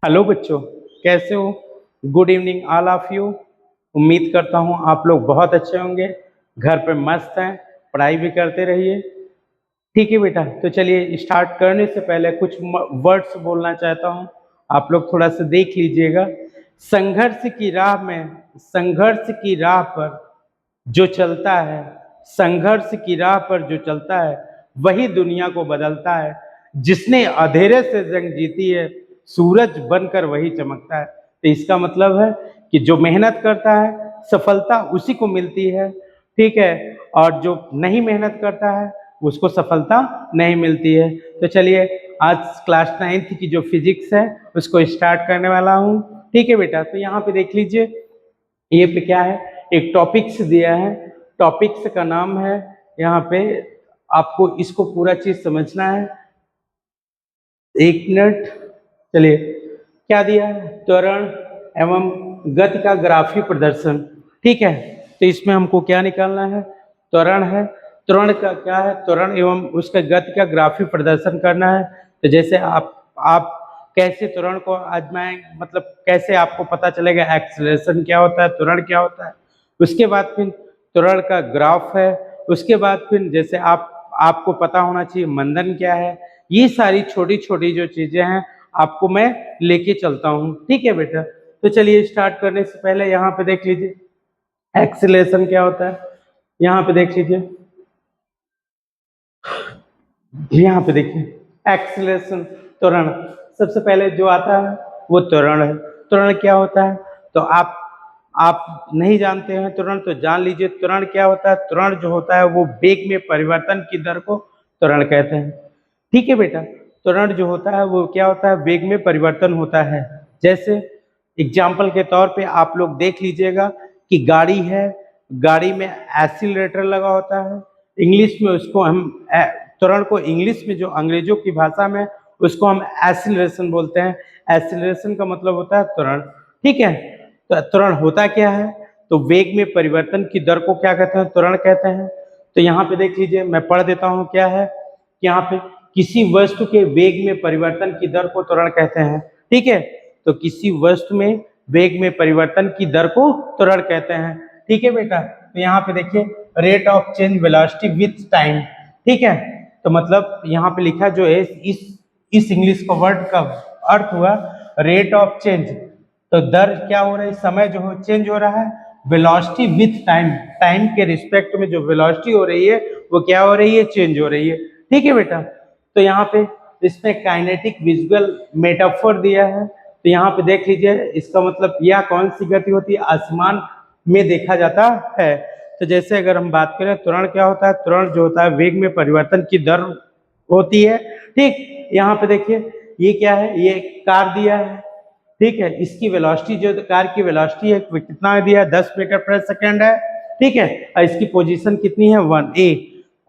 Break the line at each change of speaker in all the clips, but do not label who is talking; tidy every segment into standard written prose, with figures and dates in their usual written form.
Hello बच्चों, कैसे हो? Good evening all of you. उम्मीद करता हूँ आप लोग बहुत अच्छे होंगे, घर पे मस्त हैं, पढ़ाई भी करते रहिए। ठीक है बेटा, तो चलिए स्टार्ट करने से पहले कुछ वर्ड्स बोलना चाहता हूँ, आप लोग थोड़ा सा देख लीजिएगा। संघर्ष की राह में, संघर्ष की राह पर जो चलता है, संघर्ष की राह पर जो चलता है वही दुनिया को बदलता है। जिसने अंधेरे से जंग जीती है, सूरज बनकर वही चमकता है। तो इसका मतलब है कि जो मेहनत करता है सफलता उसी को मिलती है, ठीक है, और जो नहीं मेहनत करता है उसको सफलता नहीं मिलती है। तो चलिए आज क्लास 9th की जो फिजिक्स है उसको स्टार्ट करने वाला हूँ। ठीक है बेटा, तो यहाँ पे देख लीजिए, ये पे क्या है, एक टॉपिक्स दिया है। टॉपिक्स का नाम है, यहाँ पे आपको इसको पूरा चीज समझना है। एक मिनट, चलिए क्या दिया है, त्वरण एवं गति का ग्राफी प्रदर्शन। ठीक है, तो इसमें हमको क्या निकालना है, त्वरण है, त्वरण का क्या है, त्वरण एवं उसका गति का ग्राफी प्रदर्शन करना है। तो जैसे आप कैसे त्वरण को आजमाएं, मतलब कैसे आपको पता चलेगा एक्सेलरेशन क्या होता है, त्वरण क्या होता है। उसके बाद फिर त्वरण का ग्राफ है। उसके बाद फिर जैसे आपको पता होना चाहिए मंदन क्या है। ये सारी छोटी छोटी जो चीजें हैं आपको मैं लेके चलता हूँ। ठीक है बेटा, तो चलिए स्टार्ट करने से पहले यहाँ पे देख लीजिए एक्सेलरेशन क्या होता है। यहाँ पे देख लीजिए, यहाँ पे देखिए एक्सेलरेशन, त्वरण। सबसे पहले जो आता है वो त्वरण है। त्वरण क्या होता है, तो आप नहीं जानते हैं त्वरण, तो जान लीजिए त्वरण क्या होता है। त्वरण जो होता है वो वेग में परिवर्तन की दर को त्वरण कहते हैं। ठीक है बेटा, त्वरण जो होता है वो क्या होता है, वेग में परिवर्तन होता है। जैसे एग्जाम्पल के तौर पे आप लोग देख लीजिएगा कि गाड़ी है, गाड़ी में एक्सीलरेटर लगा होता है। इंग्लिश में उसको हम त्वरण को इंग्लिश में जो अंग्रेजों की भाषा में उसको हम एक्सीलरेशन बोलते हैं। एक्सीलरेशन का मतलब होता है त्वरण। ठीक है, तो त्वरण होता क्या है, तो वेग में परिवर्तन की दर को क्या कहते हैं, त्वरण कहते हैं। तो यहाँ पे देख लीजिए, मैं पढ़ देता हूँ क्या है, यहाँ पे किसी वस्तु के वेग में परिवर्तन की दर को त्वरण कहते हैं। ठीक है, तो किसी वस्तु में वेग में परिवर्तन की दर को त्वरण कहते हैं। ठीक है बेटा, तो यहाँ पे देखिए rate of change velocity with time. ठीक है, तो मतलब यहाँ पे लिखा जो है इस इंग्लिश का वर्ड का अर्थ हुआ रेट ऑफ चेंज, तो दर क्या हो रही है, समय जो है चेंज हो रहा है। वेलोसिटी विथ टाइम, टाइम के रिस्पेक्ट में जो वेलोसिटी हो रही है वो क्या हो रही है, चेंज हो रही है। ठीक है बेटा, तो यहाँ पे इसमें काइनेटिक विजुअल मेटाफोर दिया है। तो यहाँ पे देख लीजिए, इसका मतलब यह कौन सी गति होती है, आसमान में देखा जाता है। तो जैसे अगर हम बात करें त्वरण क्या होता है, त्वरण जो होता है वेग में परिवर्तन की दर होती है। ठीक, यहाँ पे देखिए ये क्या है, ये कार दिया है। ठीक है, इसकी वेलोसिटी जो कार की वेलोसिटी है कितना दिया है, 10 मीटर पर सेकंड है। ठीक है, और इसकी पोजीशन कितनी है, 1 ए।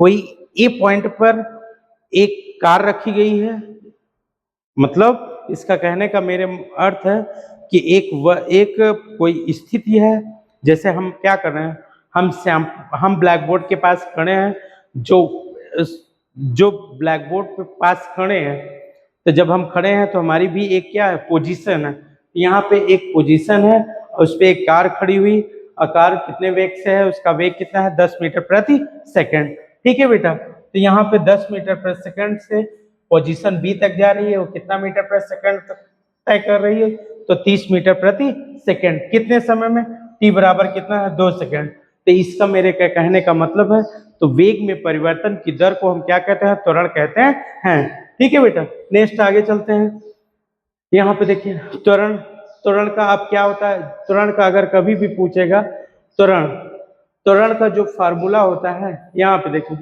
कोई ए पॉइंट पर एक कार रखी गई है, मतलब इसका कहने का मेरे अर्थ है कि एक कोई स्थिति है। जैसे हम क्या कर रहे हैं, हम ब्लैक बोर्ड के पास खड़े हैं, जो जो ब्लैक बोर्ड के पास खड़े हैं, तो जब हम खड़े हैं तो हमारी भी एक क्या है, पोजीशन है। यहाँ पे एक पोजीशन है और उस पर एक कार खड़ी हुई, और कार कितने वेग से है, उसका वेग कितना है, 10 मीटर प्रति सेकंड। ठीक है बेटा, तो यहाँ पे 10 मीटर प्रति सेकंड से पोजीशन बी तक जा रही है, वो कितना मीटर प्रति सेकंड तक तय कर रही है, तो 30 मीटर प्रति सेकंड। कितने समय में, टी बराबर कितना है, 2 सेकंड। तो इसका मेरे कहने का मतलब है, तो वेग में परिवर्तन की दर को हम क्या कहते हैं, त्वरण कहते हैं। ठीक है बेटा, नेक्स्ट आगे चलते हैं। यहाँ पे देखिए त्वरण, त्वरण का अब क्या होता है, त्वरण का अगर कभी भी पूछेगा, त्वरण त्वरण का जो फार्मूला होता है, यहाँ पे देखिए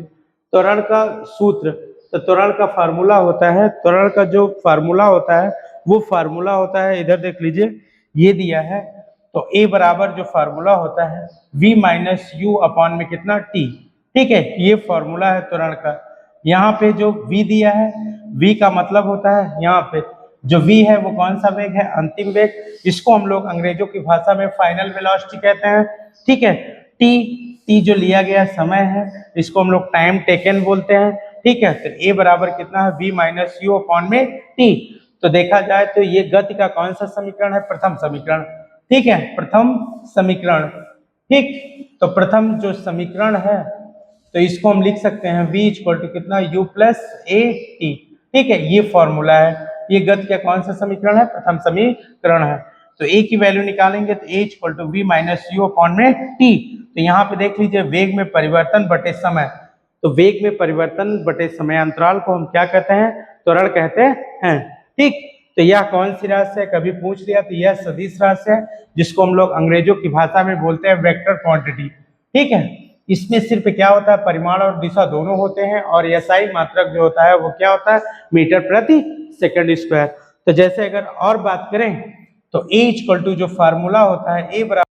त्वरण का सूत्र, तो त्वरण का फार्मूला होता है, त्वरण का जो फार्मूला होता है वो फार्मूला होता है, इधर देख लीजिए ये दिया है। तो ए बराबर जो फार्मूला होता है v माइनस यू अपॉन में कितना टी। ठीक है, ये फार्मूला है त्वरण का। यहाँ पे जो v दिया है, v का मतलब होता है, यहाँ पे जो v है वो कौन सा वेग है, अंतिम वेग। इसको हम लोग अंग्रेजों की भाषा में फाइनल वेलोसिटी कहते हैं। ठीक है, टी जो लिया गया समय है, इसको हम लोग टाइम टेकन बोलते हैं। ठीक है, तो ए बराबर कितना है, v माइनस यू अपॉन में टी। तो देखा जाए तो ये गति का कौन सा समीकरण है, प्रथम समीकरण, ठीक है, प्रथम समीकरण, ठीक। तो प्रथम जो समीकरण है तो इसको हम लिख सकते हैं v इक्वल टू कितना, u प्लस ए टी, ठीक है, ये फॉर्मूला है, ये गति का कौन सा समीकरण है, प्रथम समीकरण है। तो a की वैल्यू निकालेंगे तो a equal to v minus u upon में t। तो यहाँ पे देख लीजिए वेग में परिवर्तन बटे समय, तो वेग में परिवर्तन बटे समय अंतराल को हम क्या कहते हैं, त्वरण कहते हैं, ठीक। तो यह कौन सी राशि है, कभी पूछ लिया तो यह सदिश राशि है, जिसको हम लोग अंग्रेजों की भाषा में बोलते हैं वेक्टर क्वांटिटी, ठीक है। इसमें सिर्फ क्या होता है, परिमाण और दिशा दोनों होते हैं, और एसआई मात्रक जो होता है वो क्या होता है, मीटर प्रति सेकंड स्क्वायर। तो जैसे अगर और बात करें तो ए इक्वल टू जो फार्मूला होता है, ए बराबर